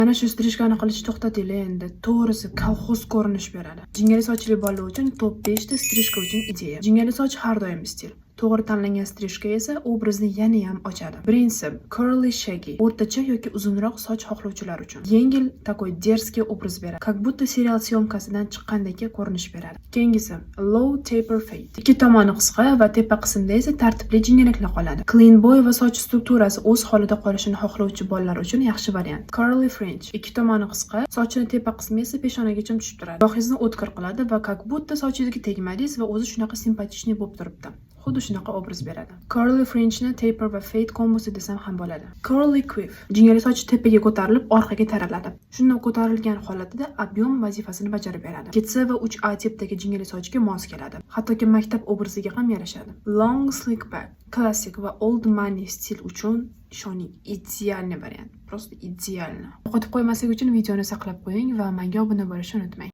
Mana shu strижкani qilishni to'xtatinglar endi. To'g'risi kolxoz ko'rinish beradi. Jingali sochli bola uchun top 5 ta strижка uchun ideya. Jingali soch har doim stil. To'g'ri tanlangan strижка esa obrazni yana ham ochadi. Birinchisi curly shaggy, o'rtacha yoki uzunroq soch xohlovchilar uchun. Yengil, takoy дерзкий obraz beradi. Как будто serial syomkasidan chiqqandek ko'rinish beradi. Keyingisi low taper fade. Ikki tomoni qisqa va tepa qismda esa tartibli jingalaklar qoladi. Clean bo'y va soch strukturasi o'z holida qolishini xohlovchi bolalar uchun yaxshi variant. Curly fringe. Ikki tomoni qisqa, sochning tepa qismi esa peshonagacha tushib turadi. Boqingizni o'tkir qiladi va как будто sochingizga tegmadingiz va o'zi shunaqa simpatichniy bo'lib turibdi. Xuddi shunaqa obraz beradi. Curly fringe ni taper va fade kombosi desam ham bo'ladi. Curly quiff. Jingali soch tepaga ko'tarilib, orqaga taraladi. Shunday ko'tarilgan holatida ob'yom vazifasini bajarib beradi. Ketsa va 3A tipdagi jingali sochga mos keladi. Hattoki maktab obraziga ham yarashadi. Long slick back. Klassik va old money stil uchun ishoning, idealniy variant. Просто idealniy. Yo'qotib qo'ymaslik uchun videoni saqlab qo'ying va menga obuna bo'lishni unutmang.